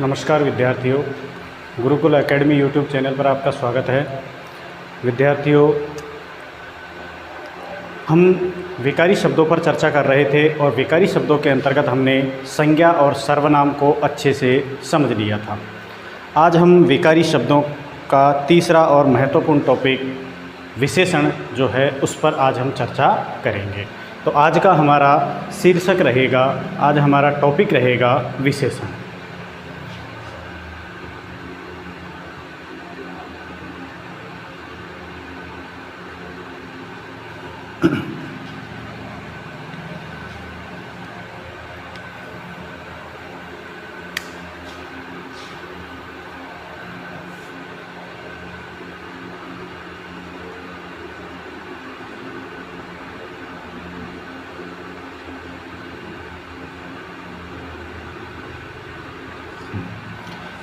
नमस्कार विद्यार्थियों, Gurukul academy YouTube channel पर आपका स्वागत है। विद्यार्थियों, हम विकारी शब्दों पर चर्चा कर रहे थे और विकारी शब्दों के अंतर्गत हमने संज्ञा और सर्वनाम को अच्छे से समझ लिया था। आज हम विकारी शब्दों का तीसरा और महत्वपूर्ण टॉपिक विशेषण जो है उस पर आज हम चर्चा करेंगे। तो आज का हमारा शीर्षक रहेगा, आज हमारा टॉपिक रहेगा विशेषण।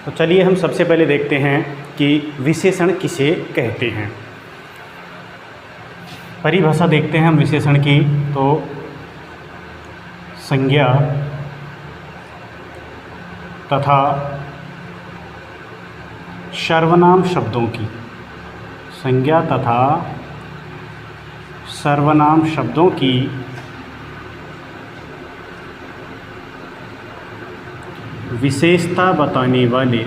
तो चलिए हम सबसे पहले देखते हैं कि विशेषण किसे कहते हैं। परिभाषा देखते हैं हम विशेषण की। तो संज्ञा तथा सर्वनाम शब्दों की, संज्ञा तथा सर्वनाम शब्दों की विशेषता बताने वाले,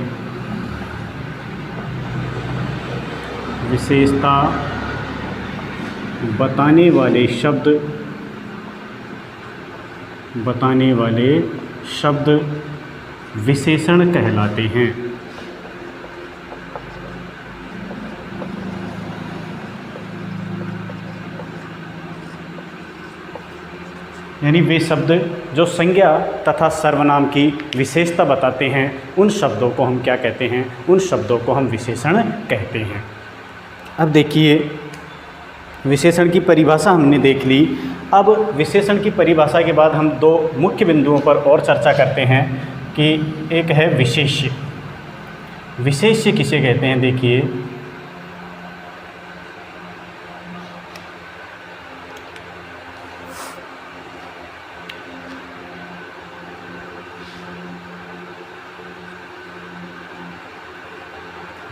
विशेषता बताने वाले शब्द, बताने वाले शब्द विशेषण कहलाते हैं। यानी वे शब्द जो संज्ञा तथा सर्वनाम की विशेषता बताते हैं, उन शब्दों को हम क्या कहते हैं? उन शब्दों को हम विशेषण कहते हैं। अब देखिए, विशेषण की परिभाषा हमने देख ली। अब विशेषण की परिभाषा के बाद हम दो मुख्य बिंदुओं पर और चर्चा करते हैं कि एक है विशेष्य। विशेष्य किसे कहते हैं? देखिए,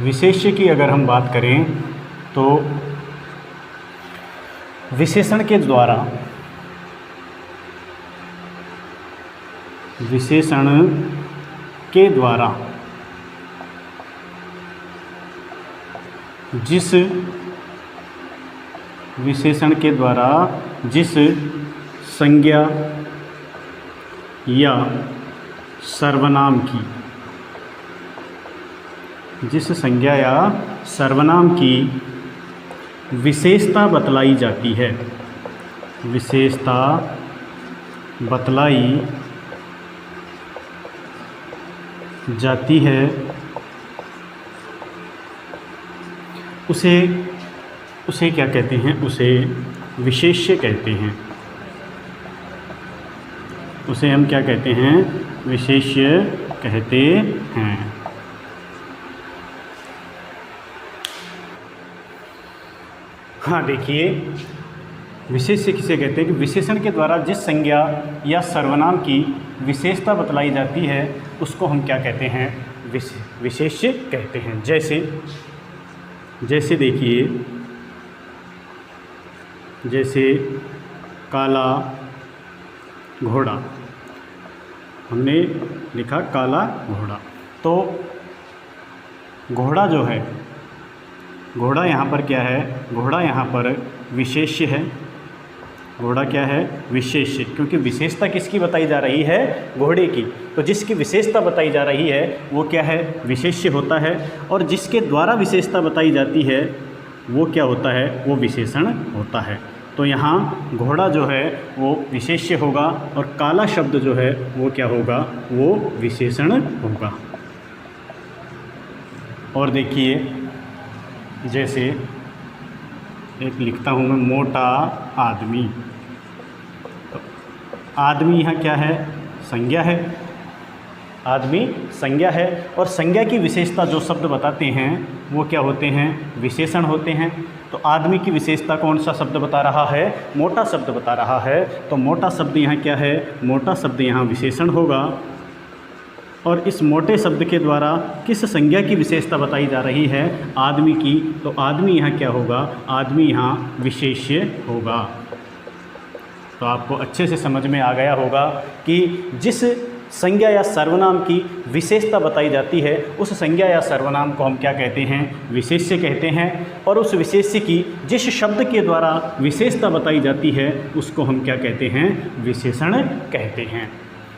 विशेष्य की अगर हम बात करें तो विशेषण के द्वारा, विशेषण के द्वारा जिस, विशेषण के द्वारा जिस संज्ञा या सर्वनाम की, जिस संज्ञा या सर्वनाम की विशेषता बतलाई जाती है, विशेषता बतलाई जाती है, उसे क्या कहते हैं? उसे विशेष्य कहते हैं। उसे हम क्या कहते हैं? विशेष्य कहते हैं। हाँ, देखिए, विशेष्य किसे कहते हैं? कि विशेषण के द्वारा जिस संज्ञा या सर्वनाम की विशेषता बतलाई जाती है उसको हम क्या कहते हैं? विशेष्य कहते हैं। जैसे देखिए, जैसे काला घोड़ा, हमने लिखा काला घोड़ा। तो घोड़ा जो है, घोड़ा यहाँ पर क्या है? घोड़ा यहाँ पर विशेष्य है। घोड़ा क्या है? विशेष्य, क्योंकि विशेषता किसकी बताई जा रही है? घोड़े की। तो जिसकी विशेषता बताई जा रही है वो क्या है? विशेष्य होता है। और जिसके द्वारा विशेषता बताई जाती है वो क्या होता है? वो विशेषण होता है। तो यहाँ घोड़ा जो है वो विशेष्य होगा और काला शब्द जो है वो क्या होगा? वो विशेषण होगा। और देखिए, जैसे एक लिखता हूँ मैं, मोटा आदमी। तो आदमी यहाँ क्या है? संज्ञा है। आदमी संज्ञा है और संज्ञा की विशेषता जो शब्द बताते हैं वो क्या होते हैं? विशेषण होते हैं। तो आदमी की विशेषता कौन सा शब्द बता रहा है? मोटा शब्द बता रहा है। तो मोटा शब्द यहाँ क्या है? मोटा शब्द यहाँ विशेषण होगा। और इस मोटे शब्द के द्वारा किस संज्ञा की विशेषता बताई जा रही है? आदमी की। तो आदमी यहाँ क्या होगा? आदमी यहाँ विशेष्य होगा। तो आपको अच्छे से समझ में आ गया होगा कि जिस संज्ञा या सर्वनाम की विशेषता बताई जाती है उस संज्ञा या सर्वनाम को हम क्या कहते हैं? विशेष्य कहते हैं। और उस विशेष्य की जिस शब्द के द्वारा विशेषता बताई जाती है उसको हम क्या कहते हैं? विशेषण कहते हैं।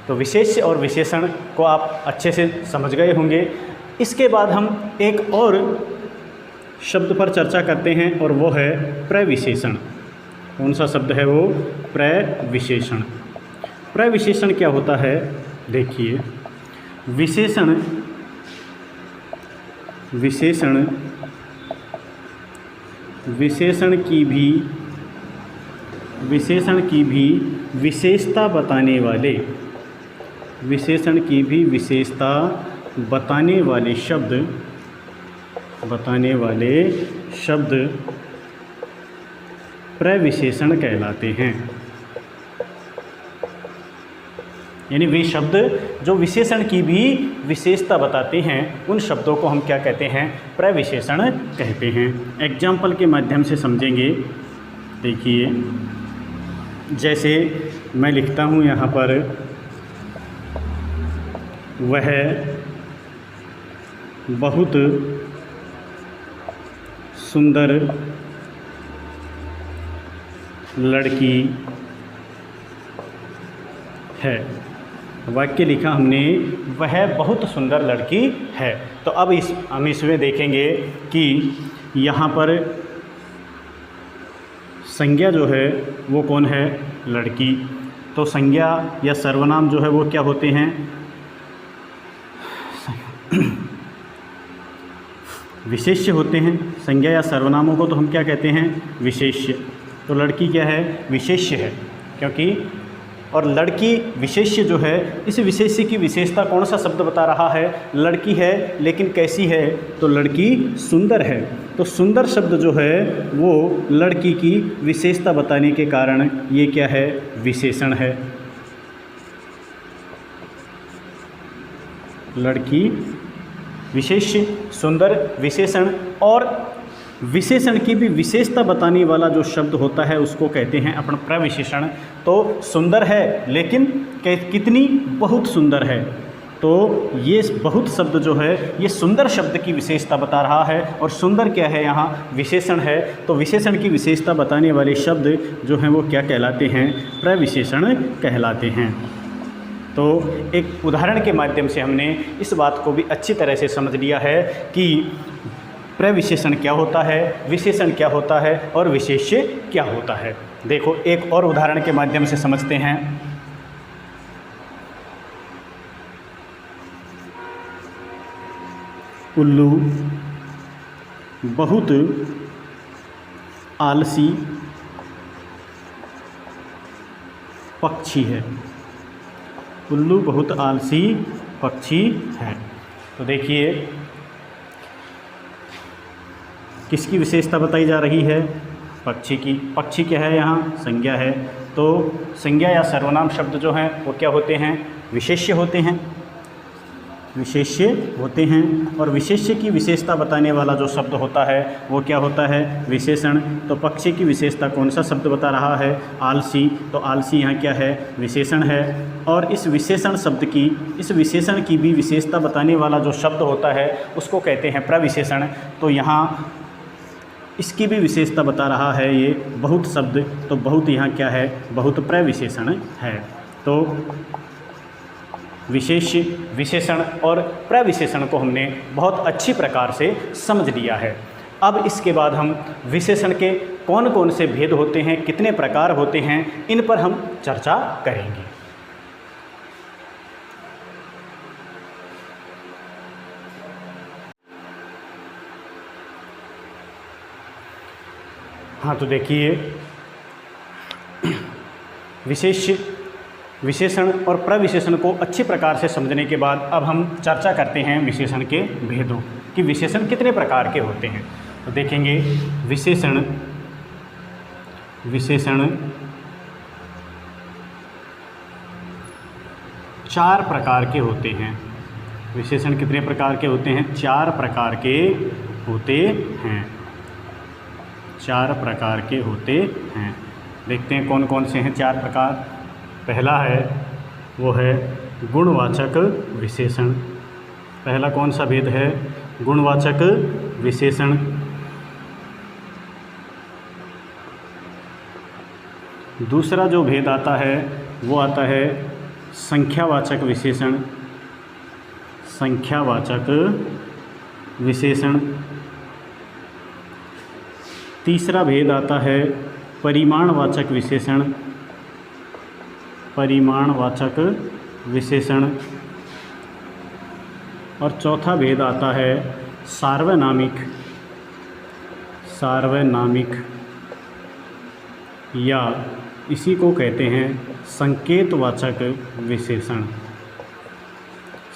तो विशेष्य और विशेषण को आप अच्छे से समझ गए होंगे। इसके बाद हम एक और शब्द पर चर्चा करते हैं और वो है प्रविशेषण। कौन सा शब्द है वो? प्रविशेषण। प्रविशेषण क्या होता है? देखिए, विशेषण की भी विशेषता बताने वाले शब्द प्रविशेषण कहलाते हैं। यानी वे शब्द जो विशेषण की भी विशेषता बताते हैं उन शब्दों को हम क्या कहते हैं? प्रविशेषण कहते हैं। एग्जाम्पल के माध्यम से समझेंगे। देखिए, जैसे मैं लिखता हूँ यहाँ पर, वह बहुत सुंदर लड़की है। वाक्य लिखा हमने, वह बहुत सुंदर लड़की है। तो अब हम इसमें देखेंगे कि यहाँ पर संज्ञा जो है वो कौन है? लड़की। तो संज्ञा या सर्वनाम जो है वो क्या होते हैं? विशेष्य होते हैं। संज्ञा या सर्वनामों को तो हम क्या कहते हैं? विशेष्य। तो लड़की क्या है? विशेष्य है। क्योंकि और लड़की विशेष्य जो है, इस विशेष्य की विशेषता कौन सा शब्द बता रहा है? लड़की है, लेकिन कैसी है? तो लड़की सुंदर है। तो सुंदर शब्द जो है वो लड़की की विशेषता बताने के कारण ये क्या है? विशेषण है। लड़की विशेष्य, सुंदर विशेषण। और विशेषण की भी विशेषता बताने वाला जो शब्द होता है उसको कहते हैं अपन प्रविशेषण। तो सुंदर है, लेकिन कितनी? बहुत सुंदर है। तो ये बहुत शब्द जो है ये सुंदर शब्द की विशेषता बता रहा है। और सुंदर क्या है? यहाँ विशेषण है। तो विशेषण की विशेषता बताने वाले शब्द जो हैं वो क्या कहलाते हैं? प्रविशेषण कहलाते हैं। तो एक उदाहरण के माध्यम से हमने इस बात को भी अच्छी तरह से समझ लिया है कि प्रविशेषण क्या होता है, विशेषण क्या होता है और विशेष्य क्या होता है। देखो, एक और उदाहरण के माध्यम से समझते हैं। उल्लू बहुत आलसी पक्षी है। उल्लू बहुत आलसी पक्षी है। तो देखिए, किसकी विशेषता बताई जा रही है? पक्षी की। पक्षी क्या है? यहाँ संज्ञा है। तो संज्ञा या सर्वनाम शब्द जो हैं वो क्या होते हैं? विशेष्य होते हैं। विशेष्य होते हैं। और विशेष्य की विशेषता बताने वाला जो शब्द होता है वो क्या होता है? विशेषण। तो पक्षी की विशेषता कौन सा शब्द बता रहा है? आलसी। तो आलसी यहाँ क्या है? विशेषण है। और इस विशेषण शब्द की, इस विशेषण की भी विशेषता बताने वाला जो शब्द होता है उसको कहते हैं प्रविशेषण। तो यहाँ इसकी भी विशेषता बता रहा है ये बहुत शब्द। तो बहुत यहाँ क्या है? बहुत प्रविशेषण है। तो विशेष्य, विशेषण और प्रविशेषण को हमने बहुत अच्छी प्रकार से समझ लिया है। अब इसके बाद हम विशेषण के कौन कौन से भेद होते हैं, कितने प्रकार होते हैं, इन पर हम चर्चा करेंगे। हाँ, तो देखिए, विशेषण और प्रविशेषण को अच्छी प्रकार से समझने के बाद अब हम चर्चा करते हैं विशेषण के भेदों कि विशेषण कितने प्रकार के होते हैं। तो देखेंगे, विशेषण 4 प्रकार के होते हैं। विशेषण कितने प्रकार के होते हैं? 4 प्रकार के होते हैं। 4 प्रकार के होते हैं। देखते हैं कौन कौन से हैं 4 प्रकार। पहला है वो है गुणवाचक विशेषण। पहला कौन सा भेद है? गुणवाचक विशेषण। दूसरा जो भेद आता है वो आता है संख्यावाचक विशेषण। संख्यावाचक विशेषण। तीसरा भेद आता है परिमाणवाचक विशेषण। परिमाणवाचक विशेषण। और चौथा भेद आता है सार्वनामिक। सार्वनामिक या इसी को कहते हैं संकेतवाचक विशेषण।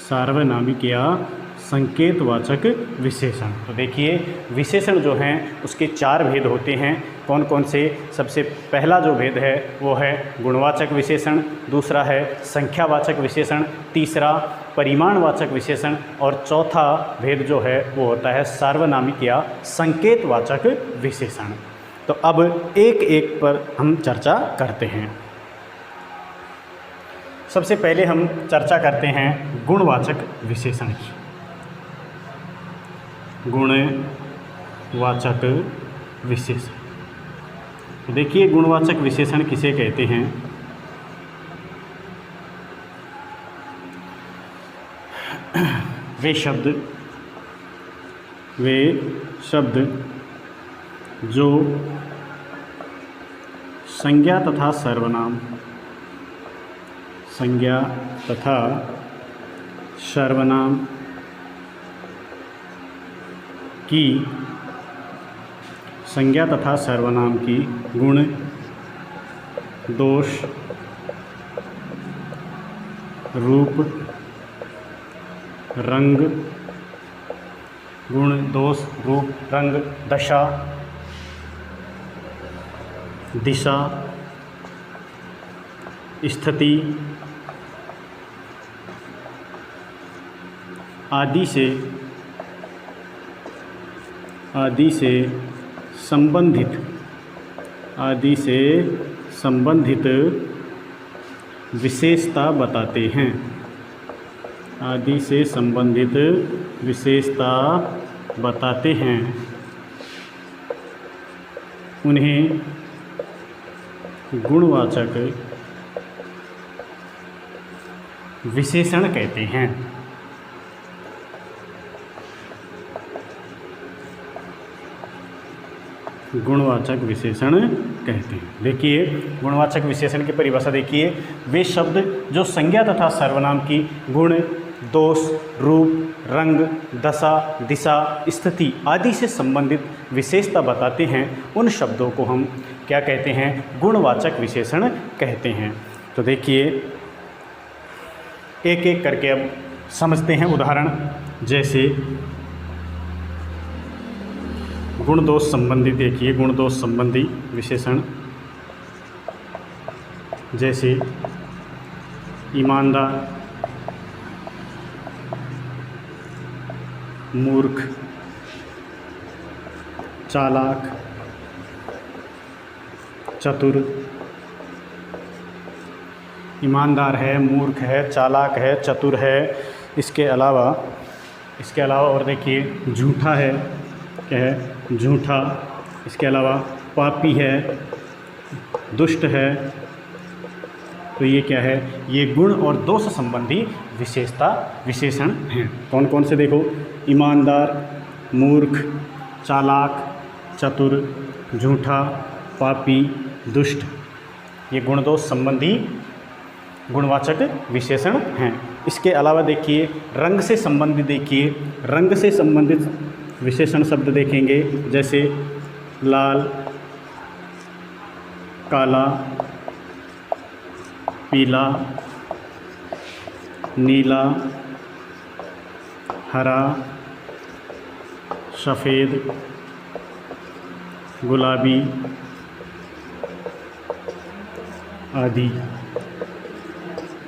सार्वनामिक या संकेतवाचक विशेषण। तो देखिए विशेषण जो हैं उसके 4 भेद होते हैं। कौन कौन से? सबसे पहला जो भेद है वो है गुणवाचक विशेषण, दूसरा है संख्यावाचक विशेषण, तीसरा परिमाणवाचक विशेषण और चौथा भेद जो है वो होता है सार्वनामिक या संकेतवाचक विशेषण। तो अब एक एक पर हम चर्चा करते हैं। सबसे पहले हम चर्चा करते हैं गुणवाचक विशेषण की। गुणवाचक विशेषण। तो देखिए गुणवाचक विशेषण किसे कहते हैं? वे शब्द जो संज्ञा तथा सर्वनाम, संज्ञा तथा सर्वनाम की, संज्ञा तथा सर्वनाम की गुण, दोष, रूप, रंग, गुण, दोष, रूप, रंग, दशा, दिशा, स्थिति आदि से संबंधित विशेषता बताते हैं। आदि से संबंधित विशेषता बताते हैं। उन्हें गुणवाचक विशेषण कहते हैं। गुणवाचक विशेषण कहते हैं। देखिए गुणवाचक विशेषण की परिभाषा देखिए, वे शब्द जो संज्ञा तथा सर्वनाम की गुण, दोष, रूप, रंग, दशा, दिशा, स्थिति आदि से संबंधित विशेषता बताते हैं, उन शब्दों को हम क्या कहते हैं? गुणवाचक विशेषण कहते हैं। तो देखिए एक एक करके अब समझते हैं उदाहरण। जैसे गुण दोष संबंधी, देखिए गुण दोष संबंधी विशेषण। जैसे ईमानदार, मूर्ख, चालाक, चतुर। ईमानदार है, मूर्ख है, चालाक है, चतुर है। इसके अलावा और देखिए झूठा है, क्या है? झूठा। इसके अलावा पापी है, दुष्ट है। तो ये क्या है? ये गुण और दोष संबंधी विशेषण हैं। कौन कौन से? देखो ईमानदार, मूर्ख, चालाक, चतुर, झूठा, पापी, दुष्ट। ये गुण दोष संबंधी गुणवाचक विशेषण हैं। इसके अलावा देखिए रंग से संबंधित, देखिए रंग से संबंधित विशेषण शब्द देखेंगे। जैसे लाल, काला, पीला, नीला, हरा, सफ़ेद, गुलाबी आदि।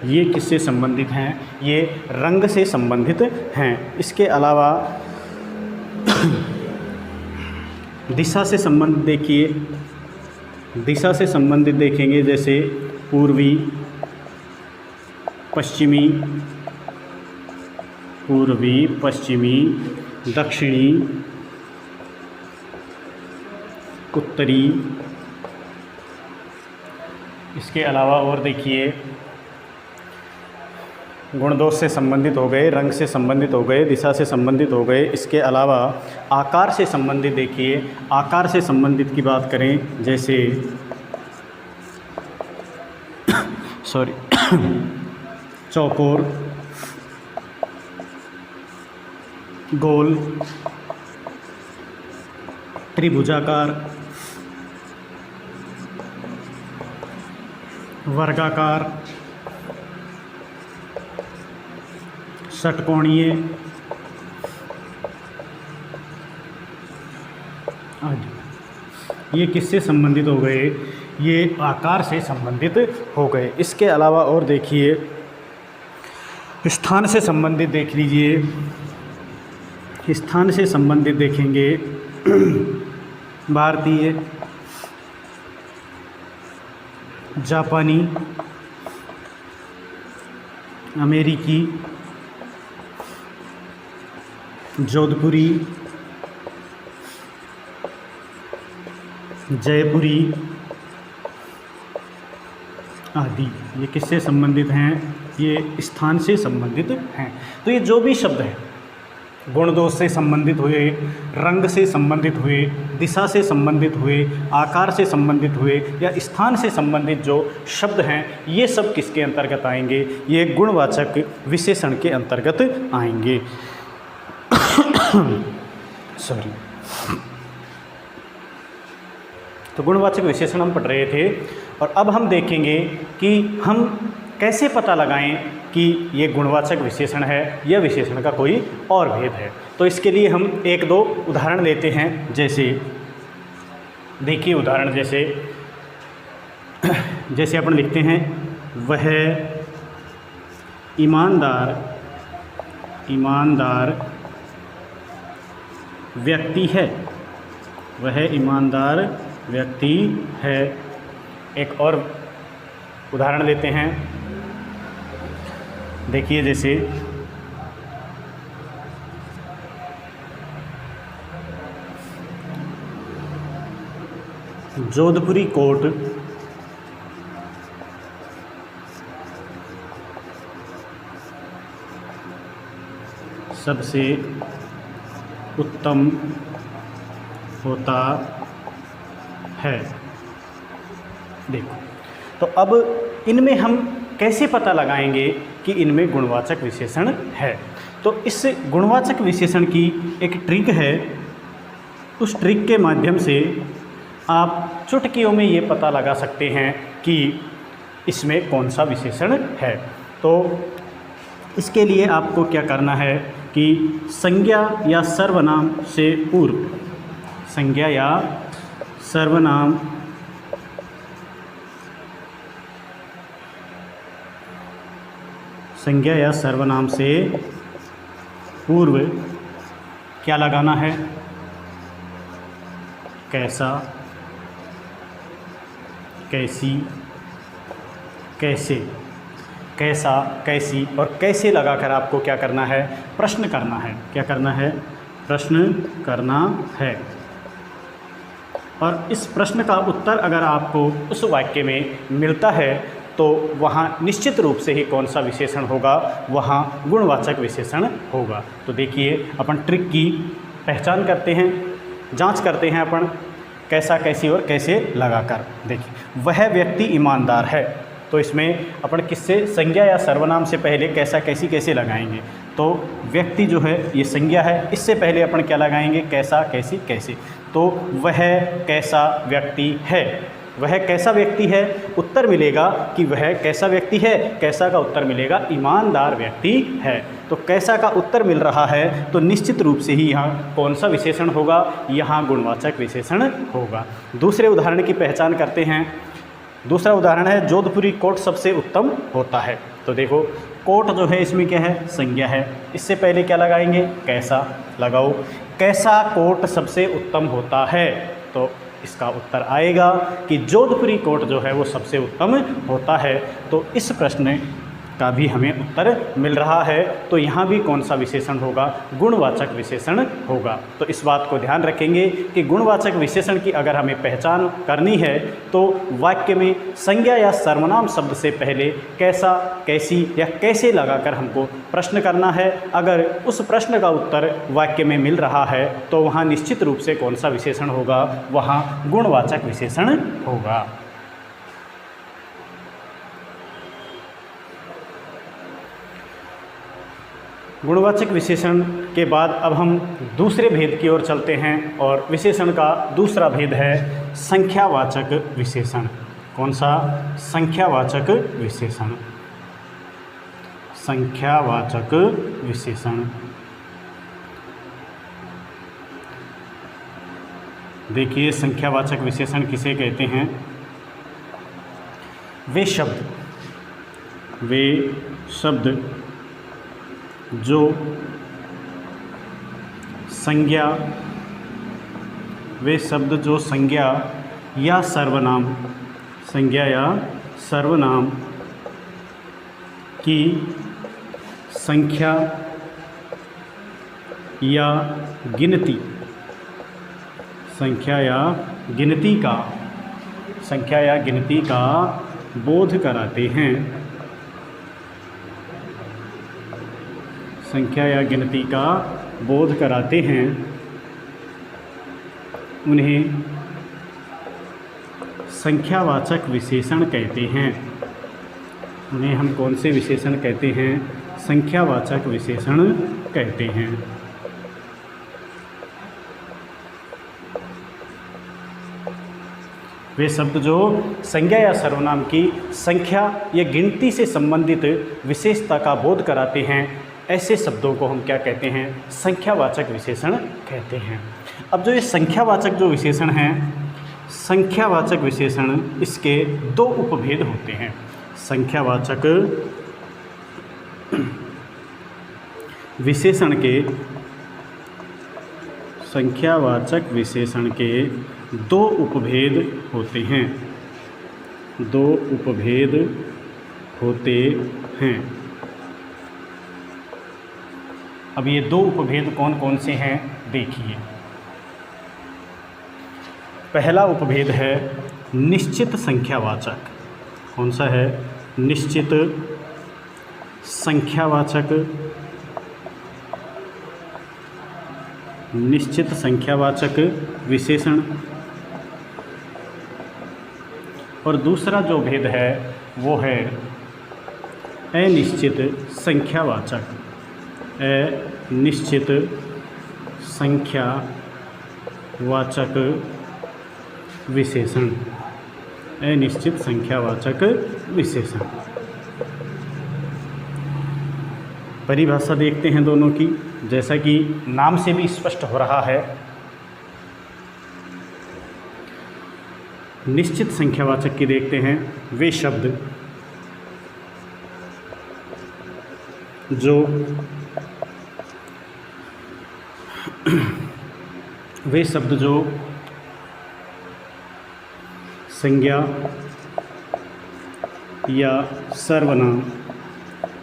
ये किससे संबंधित हैं? ये रंग से संबंधित हैं। इसके अलावा दिशा से संबंधित देखिए, दिशा से संबंधित देखेंगे जैसे पूर्वी, पश्चिमी, पूर्वी, पश्चिमी, दक्षिणी, उत्तरी। इसके अलावा और देखिए गुणदोष से संबंधित हो गए, रंग से संबंधित हो गए, दिशा से संबंधित हो गए। इसके अलावा आकार से संबंधित देखिए, आकार से संबंधित की बात करें जैसे सॉरी चौकोर, गोल, त्रिभुजाकार, वर्गाकार, षटकोणीय आदि। ये किससे संबंधित हो गए? ये आकार से संबंधित हो गए। इसके अलावा और देखिए स्थान से संबंधित देख लीजिए, स्थान से संबंधित देखेंगे भारतीय, जापानी, अमेरिकी, जोधपुरी, जयपुरी आदि। ये किससे संबंधित हैं? ये स्थान से संबंधित हैं। तो ये जो भी शब्द हैं गुणदोष से संबंधित हुए, रंग से संबंधित हुए, दिशा से संबंधित हुए, आकार से संबंधित हुए या स्थान से संबंधित जो शब्द हैं, ये सब किसके अंतर्गत आएंगे? ये गुणवाचक विशेषण के अंतर्गत आएंगे। सॉरी। तो गुणवाचक विशेषण हम पढ़ रहे थे और अब हम देखेंगे कि हम कैसे पता लगाएं कि ये गुणवाचक विशेषण है या विशेषण का कोई और भेद है। तो इसके लिए हम एक दो उदाहरण लेते हैं। जैसे देखिए उदाहरण जैसे अपन लिखते हैं वह ईमानदार व्यक्ति है, वह ईमानदार व्यक्ति है। एक और उदाहरण लेते हैं, देखिए जैसे जोधपुरी कोट सबसे उत्तम होता है। देखो, तो अब इनमें हम कैसे पता लगाएंगे कि इनमें गुणवाचक विशेषण है? तो इस गुणवाचक विशेषण की एक ट्रिक है। उस ट्रिक के माध्यम से आप चुटकियों में ये पता लगा सकते हैं कि इसमें कौन सा विशेषण है। तो इसके लिए आपको क्या करना है कि संज्ञा या सर्वनाम से पूर्व, संज्ञा या सर्वनाम से पूर्व क्या लगाना है? कैसा, कैसी, कैसे, कैसा, कैसी और कैसे लगाकर आपको क्या करना है? प्रश्न करना है। क्या करना है? प्रश्न करना है। और इस प्रश्न का उत्तर अगर आपको उस वाक्य में मिलता है तो वहाँ निश्चित रूप से ही कौन सा विशेषण होगा? वहाँ गुणवाचक विशेषण होगा। तो देखिए अपन ट्रिक की पहचान करते हैं, जांच करते हैं अपन कैसा, कैसी और कैसे लगाकर। देखिए वह व्यक्ति ईमानदार है, तो इसमें अपन किससे संज्ञा या सर्वनाम से पहले कैसा, कैसी, कैसे लगाएंगे? तो व्यक्ति जो है ये संज्ञा है, इससे पहले अपन क्या लगाएंगे? कैसा, कैसी, कैसे। तो वह कैसा व्यक्ति है, वह कैसा व्यक्ति है, उत्तर मिलेगा कि वह कैसा व्यक्ति है। कैसा का उत्तर मिलेगा ईमानदार व्यक्ति है। तो कैसा का उत्तर मिल रहा है तो निश्चित रूप से ही यहाँ कौन सा विशेषण होगा? यहाँ गुणवाचक विशेषण होगा। दूसरे उदाहरण की पहचान करते हैं। दूसरा उदाहरण है जोधपुरी कोट सबसे उत्तम होता है। तो तो देखो कोट जो है इसमें क्या है, संज्ञा है। इससे पहले क्या लगाएंगे, कैसा लगाओ। कैसा कोट सबसे उत्तम होता है, तो इसका उत्तर आएगा कि जोधपुरी कोट जो है वो सबसे उत्तम होता है। तो इस प्रश्न का भी हमें उत्तर मिल रहा है। तो यहाँ भी कौन सा विशेषण होगा, गुणवाचक विशेषण होगा। तो इस बात को ध्यान रखेंगे कि गुणवाचक विशेषण की अगर हमें पहचान करनी है तो वाक्य में संज्ञा या सर्वनाम शब्द से पहले कैसा, कैसी या कैसे लगाकर हमको प्रश्न करना है। अगर उस प्रश्न का उत्तर वाक्य में मिल रहा है तो वहाँ निश्चित रूप से कौन सा विशेषण होगा, वहाँ गुणवाचक विशेषण होगा। गुणवाचक विशेषण के बाद अब हम दूसरे भेद की ओर चलते हैं और विशेषण का दूसरा भेद है संख्यावाचक विशेषण। कौन सा, संख्यावाचक विशेषण। संख्यावाचक विशेषण। देखिए संख्यावाचक विशेषण किसे कहते हैं, वे शब्द जो संज्ञा, वे शब्द जो संज्ञा या सर्वनाम, संज्ञा या सर्वनाम की संख्या या गिनती, संख्या या गिनती का, संख्या या गिनती का बोध कराते हैं, संख्या या गिनती का बोध कराते हैं, उन्हें संख्यावाचक विशेषण कहते हैं। उन्हें हम कौन से विशेषण कहते हैं, संख्यावाचक विशेषण कहते हैं। वे शब्द जो संज्ञा या सर्वनाम की संख्या या गिनती से संबंधित विशेषता का बोध कराते हैं, ऐसे शब्दों को हम क्या कहते हैं, संख्यावाचक विशेषण कहते हैं। अब जो ये संख्यावाचक जो विशेषण हैं, संख्यावाचक विशेषण, इसके दो उपभेद होते हैं। संख्यावाचक विशेषण के, संख्यावाचक विशेषण के दो उपभेद होते हैं, दो उपभेद होते हैं। अब ये दो उपभेद कौन कौन से हैं देखिए। पहला उपभेद है निश्चित संख्यावाचक। कौन सा है, निश्चित संख्यावाचक, निश्चित संख्यावाचक विशेषण। और दूसरा जो भेद है वो है अनिश्चित संख्यावाचक, अनिश्चित संख्यावाचक विशेषण, अनिश्चित संख्यावाचक विशेषण। परिभाषा देखते हैं दोनों की, जैसा कि नाम से भी स्पष्ट हो रहा है। निश्चित संख्यावाचक की देखते हैं, वे शब्द जो वे शब्द जो संज्ञा या सर्वनाम,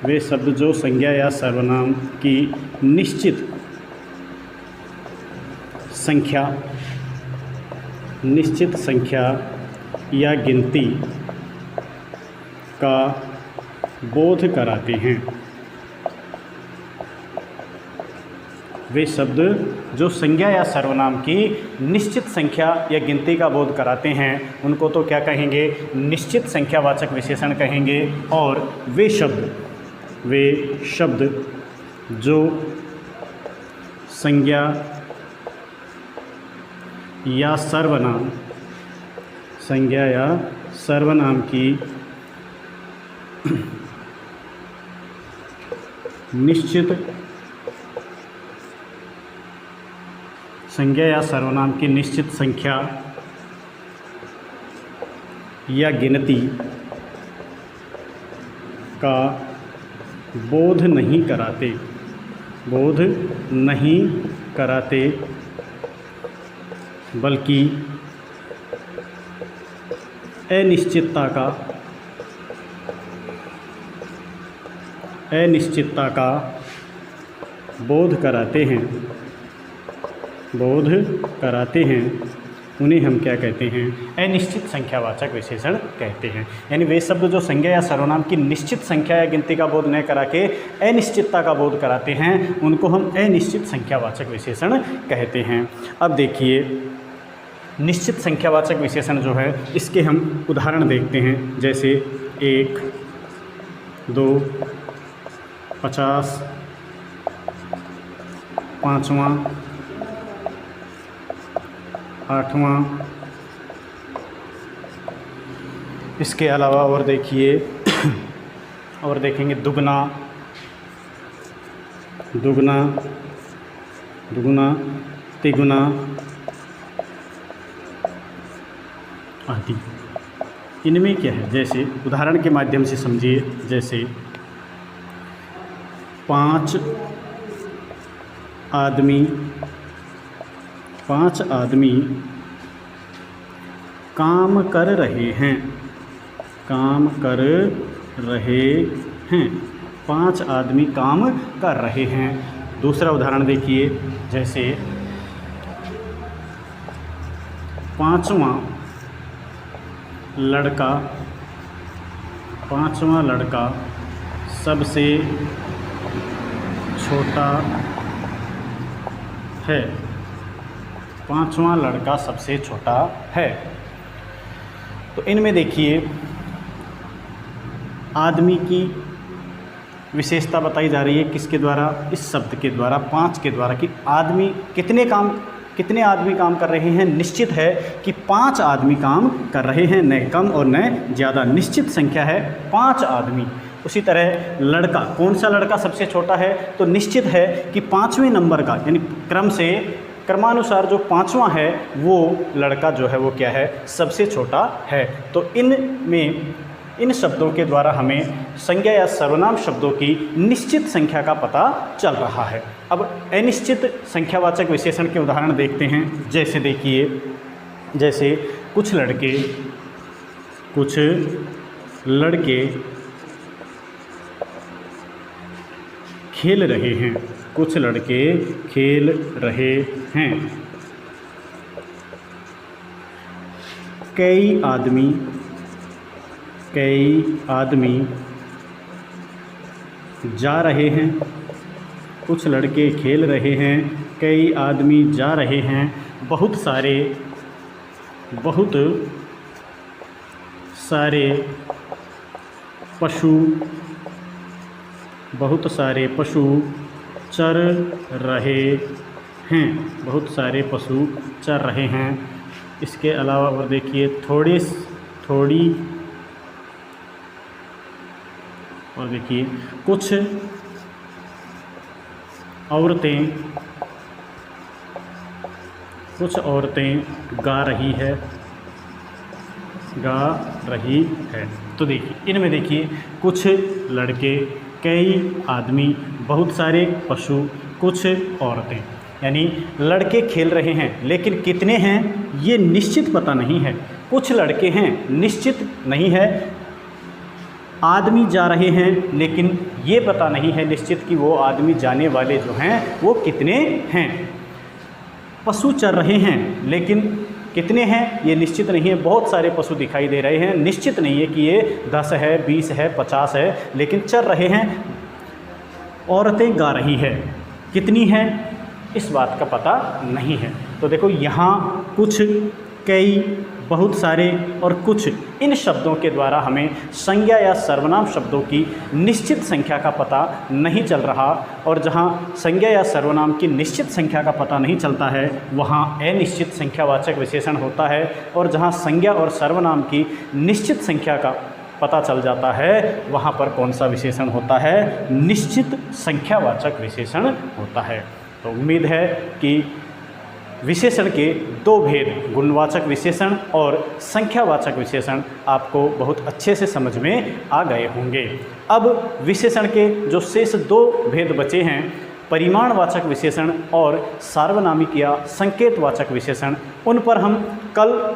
वे शब्द जो संज्ञा या सर्वनाम की निश्चित संख्या, निश्चित संख्या या गिनती का बोध कराते हैं। वे शब्द जो संज्ञा या सर्वनाम की निश्चित संख्या या गिनती का बोध कराते हैं, उनको तो क्या कहेंगे, निश्चित संख्यावाचक विशेषण कहेंगे। और वे शब्द जो संज्ञा या सर्वनाम, संज्ञा या सर्वनाम की निश्चित संज्ञा या सर्वनाम की निश्चित संख्या या गिनती का बोध नहीं कराते, बोध नहीं कराते, बल्कि अनिश्चितता का बोध कराते हैं, बोध कराते हैं, उन्हें हम क्या कहते हैं? अनिश्चित संख्यावाचक विशेषण कहते हैं। यानी वे शब्द जो संज्ञा या सर्वनाम की निश्चित संख्या या गिनती का बोध न करा के अनिश्चितता का बोध कराते हैं, उनको हम अनिश्चित संख्यावाचक विशेषण कहते हैं। अब देखिए, निश्चित संख्यावाचक विशेषण जो है इसके हम उदाहरण देखते हैं, जैसे 1, 2, 50, 5वां, 8वां। इसके अलावा और देखिए, और देखेंगे दुगना, दुगना, दुगुना, तिगुना आदि। इनमें क्या है, जैसे उदाहरण के माध्यम से समझिए, जैसे 5 आदमी काम कर रहे हैं, काम कर रहे हैं, 5 आदमी काम कर रहे हैं। दूसरा उदाहरण देखिए, जैसे 5वां लड़का सबसे छोटा है, 5वां लड़का सबसे छोटा है। तो इनमें देखिए, आदमी की विशेषता बताई जा रही है किसके द्वारा? इस शब्द के द्वारा, 5 के द्वारा, कि आदमी कितने आदमी काम कर रहे हैं। निश्चित है कि 5 आदमी काम कर रहे हैं, न कम और न ज़्यादा, निश्चित संख्या है 5 आदमी। उसी तरह लड़का, कौन सा लड़का सबसे छोटा है? तो निश्चित है कि 5वें नंबर का, यानी क्रमानुसार जो 5वां है वो लड़का जो है वो क्या है? सबसे छोटा है। तो इन शब्दों के द्वारा हमें संज्ञा या सर्वनाम शब्दों की निश्चित संख्या का पता चल रहा है। अब अनिश्चित संख्यावाचक विशेषण के उदाहरण देखते हैं। जैसे देखिए, जैसे कुछ लड़के खेल रहे हैं, कुछ लड़के खेल रहे हैं, कई आदमी जा रहे हैं, कुछ लड़के खेल रहे हैं, कई आदमी जा रहे हैं, बहुत सारे पशु चर रहे हैं, बहुत सारे पशु चर रहे हैं। इसके अलावा और देखिए, थोड़ी और देखिए, कुछ औरतें गा रही है। तो देखिए, इनमें देखिए, कुछ लड़के, कई आदमी, बहुत सारे पशु, कुछ औरतें, यानी लड़के खेल रहे हैं, लेकिन कितने हैं ये निश्चित पता नहीं है। कुछ लड़के हैं, निश्चित नहीं है। आदमी जा रहे हैं, लेकिन ये पता नहीं है निश्चित कि वो आदमी जाने वाले जो हैं वो कितने हैं। पशु चर रहे हैं, लेकिन कितने हैं ये निश्चित नहीं है। बहुत सारे पशु दिखाई दे रहे हैं, निश्चित नहीं है कि ये 10 है, 20 है, 50 है, लेकिन चर रहे हैं। औरतें गा रही है, कितनी हैं इस बात का पता नहीं है। तो देखो, यहाँ कुछ, कई, बहुत सारे और कुछ, इन शब्दों के द्वारा हमें संज्ञा या सर्वनाम शब्दों की निश्चित संख्या का पता नहीं चल रहा। और जहाँ संज्ञा या सर्वनाम की निश्चित संख्या का पता नहीं चलता है वहाँ अनिश्चित संख्यावाचक विशेषण होता है, और जहाँ संज्ञा और सर्वनाम की निश्चित संख्या का पता चल जाता है वहाँ पर कौन सा विशेषण होता है? निश्चित संख्यावाचक विशेषण होता है। तो उम्मीद है कि विशेषण के दो भेद, गुणवाचक विशेषण और संख्यावाचक विशेषण आपको बहुत अच्छे से समझ में आ गए होंगे। अब विशेषण के जो शेष दो भेद बचे हैं, परिमाणवाचक विशेषण और सार्वनामिक या संकेतवाचक विशेषण, उन पर हम कल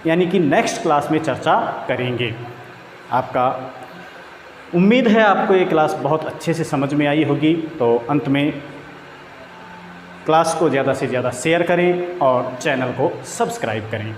यानी कि नेक्स्ट क्लास में चर्चा करेंगे। आपका उम्मीद है आपको ये क्लास बहुत अच्छे से समझ में आई होगी। तो अंत में क्लास को ज़्यादा से ज़्यादा शेयर करें और चैनल को सब्सक्राइब करें।